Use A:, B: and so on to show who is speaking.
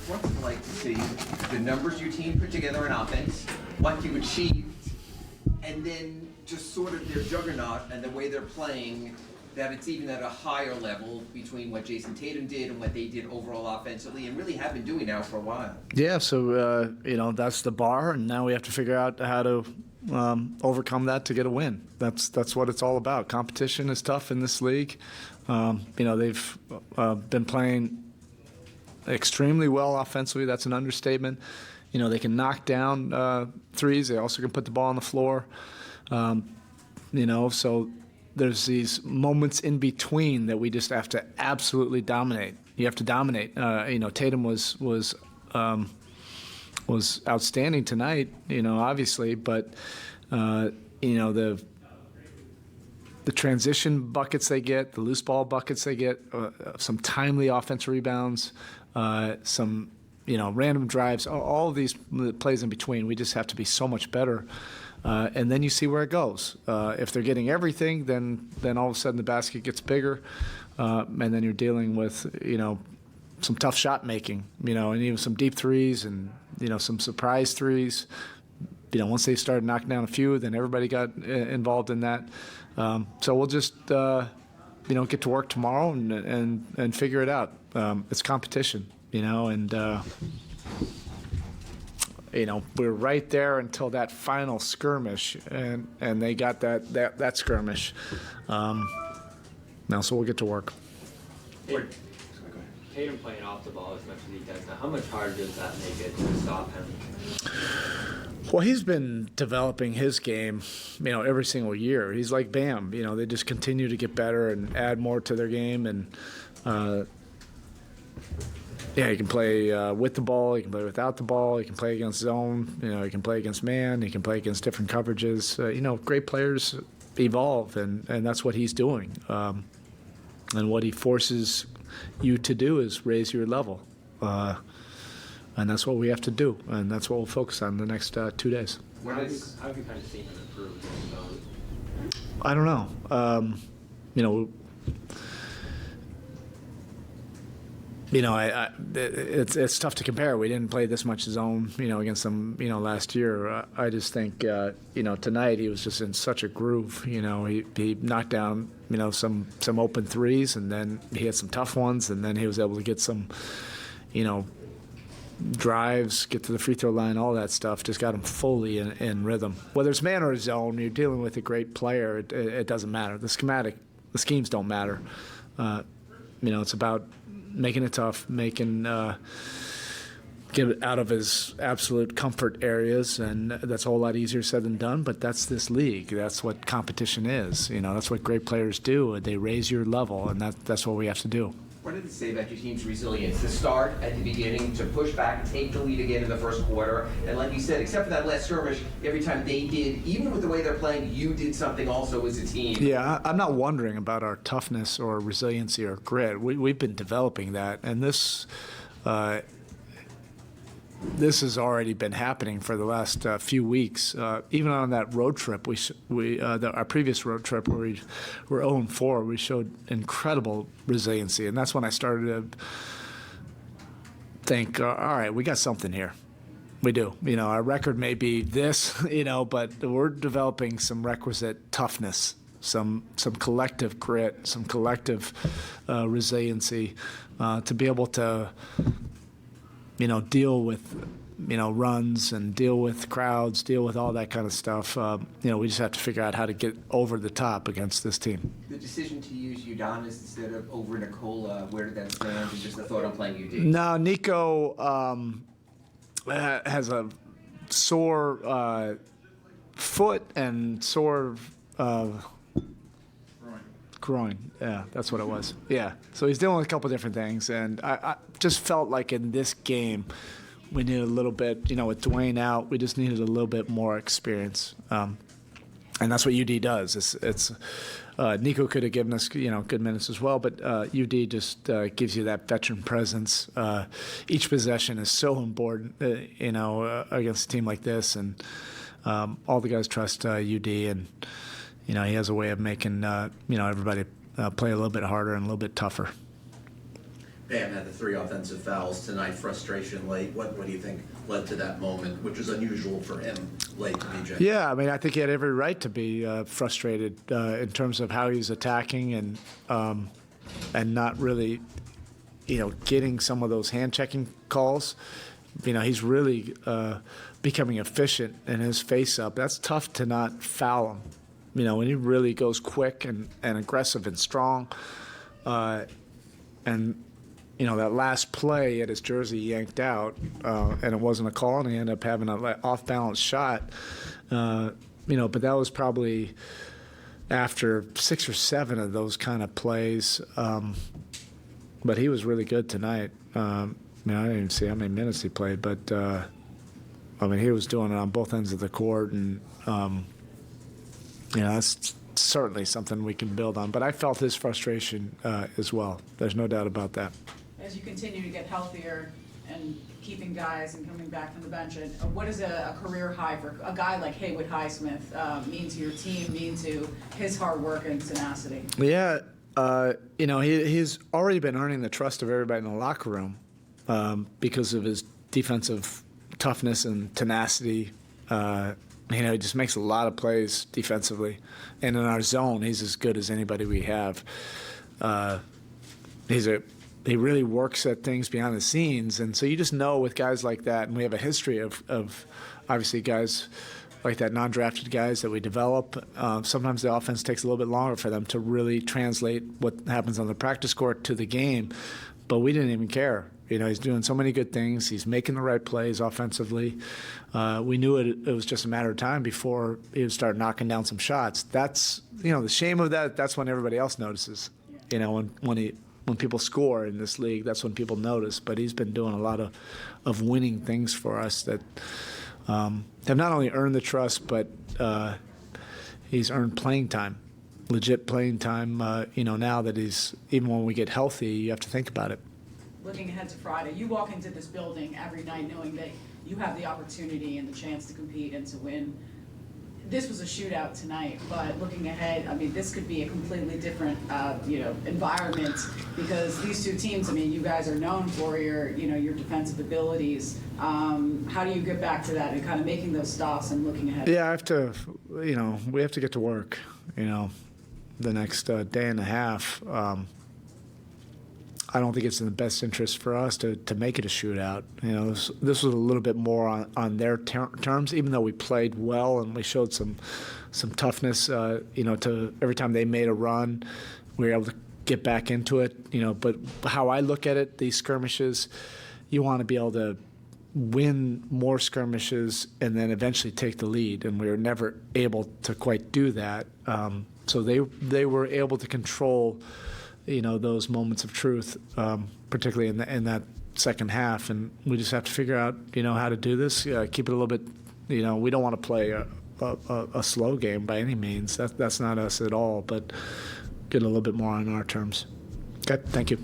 A: what's it like to see the numbers your team put together in offense, what you achieved, and then just sort of their juggernaut and the way they're playing, that it's even at a higher level between what Jayson Tatum did and what they did overall offensively, and really have been doing now for a while.
B: Yeah, so, that's the bar, and now we have to figure out how to overcome that to get a win. That's what it's all about. Competition is tough in this league. They've been playing extremely well offensively. That's an understatement. They can knock down threes. They also can put the ball on the floor. So there's these moments in between that we just have to absolutely dominate. You have to dominate. Tatum was outstanding tonight, obviously, but the transition buckets they get, the loose ball buckets they get, some timely offensive rebounds, some random drives, all of these plays in between. We just have to be so much better. And then you see where it goes. If they're getting everything, then all of a sudden the basket gets bigger, and then you're dealing with some tough shot making, and even some deep threes and some surprise threes. Once they started knocking down a few, then everybody got involved in that. So we'll just get to work tomorrow and figure it out. It's competition, and. We're right there until that final skirmish, and they got that skirmish. Now, so we'll get to work.
C: Tatum playing off the ball as much as he does now, how much harder does that make it to stop him?
B: Well, he's been developing his game, every single year. He's like Bam. They just continue to get better and add more to their game, and he can play with the ball. He can play without the ball. He can play against zone. He can play against man. He can play against different coverages. Great players evolve, and that's what he's doing. And what he forces you to do is raise your level. And that's what we have to do, and that's what we'll focus on the next 2 days.
C: How have you kind of seen him improve?
B: I don't know. It's tough to compare. We didn't play this much zone, against them, last year. I just think, tonight he was just in such a groove. He knocked down, some open threes, and then he had some tough ones, and then he was able to get some, drives, get to the free throw line, all that stuff. Just got him fully in rhythm. Whether it's man or zone, you're dealing with a great player. It doesn't matter. The schemes don't matter. It's about making it tough, get it out of his absolute comfort areas, and that's a whole lot easier said than done, but that's this league. That's what competition is. That's what great players do. They raise your level, and that's what we have to do.
A: What did it say about your team's resilience to start at the beginning, to push back, take the lead again in the first quarter, and like you said, except for that last skirmish, every time they did, even with the way they're playing, you did something also as a team?
B: Yeah, I'm not wondering about our toughness or resiliency or grit. We've been developing that, and this has already been happening for the last few weeks. Even on that road trip, our previous road trip where we were 0-4, we showed incredible resiliency, and that's when I started to think, all right, we got something here. We do. Our record may be this, but we're developing some requisite toughness, some collective grit, some collective resiliency to be able to deal with, runs and deal with crowds, deal with all that kind of stuff. We just have to figure out how to get over the top against this team.
A: The decision to use Udonis instead of over Nikola, where did that stand? And just the thought on playing UD?
B: No, Nico has a sore foot and sore groin. Yeah, that's what it was. Yeah. So he's dealing with a couple different things, and I just felt like in this game we needed a little bit, with Dwayne out, we just needed a little bit more experience. And that's what UD does. It's Nico could have given us, good minutes as well, but UD just gives you that veteran presence. Each possession is so important, against a team like this, and all the guys trust UD, and he has a way of making everybody play a little bit harder and a little bit tougher.
D: Bam had the 3 offensive fouls tonight, frustration late. What do you think led to that moment, which is unusual for him late to BJ?
B: Yeah, I mean, I think he had every right to be frustrated in terms of how he's attacking and not really, getting some of those hand-checking calls. He's really becoming efficient in his face-up. That's tough to not foul him. When he really goes quick and aggressive and strong. And that last play, he had his jersey yanked out, and it wasn't a call, and he ended up having an off-balance shot. But that was probably after 6 or 7 of those kind of plays. But he was really good tonight. I didn't even see how many minutes he played, but he was doing it on both ends of the court, and that's certainly something we can build on. But I felt his frustration as well. There's no doubt about that.
E: As you continue to get healthier and keeping guys and coming back from the bench, what does a career high for a guy like Haywood Highsmith mean to your team, mean to his hard work and tenacity?
B: Yeah, he's already been earning the trust of everybody in the locker room because of his defensive toughness and tenacity. He just makes a lot of plays defensively. And in our zone, he's as good as anybody we have. He really works at things behind the scenes. And so you just know with guys like that, and we have a history of obviously guys like that, non-drafted guys that we develop. Sometimes the offense takes a little bit longer for them to really translate what happens on the practice court to the game. But we didn't even care. He's doing so many good things. He's making the right plays offensively. We knew it was just a matter of time before he would start knocking down some shots. That's, the shame of that, that's when everybody else notices. When people score in this league, that's when people notice. But he's been doing a lot of winning things for us that have not only earned the trust, but he's earned playing time, legit playing time. Now that even when we get healthy, you have to think about it.
E: Looking ahead to Friday, you walk into this building every night knowing that you have the opportunity and the chance to compete and to win. This was a shootout tonight, but looking ahead, this could be a completely different, environment because these two teams, you guys are known for your defensive abilities. How do you get back to that and kind of making those stops and looking ahead?
B: Yeah, we have to get to work, the next day and a half. I don't think it's in the best interest for us to make it a shootout. This was a little bit more on their terms, even though we played well and we showed some toughness. To every time they made a run, we were able to get back into it. But how I look at it, these skirmishes, you want to be able to win more skirmishes and then eventually take the lead, and we were never able to quite do that. So they were able to control those moments of truth, particularly in that second half. And we just have to figure out, how to do this, keep it a little bit, we don't want to play a slow game by any means. That's not us at all, but get a little bit more on our terms. Okay, thank you.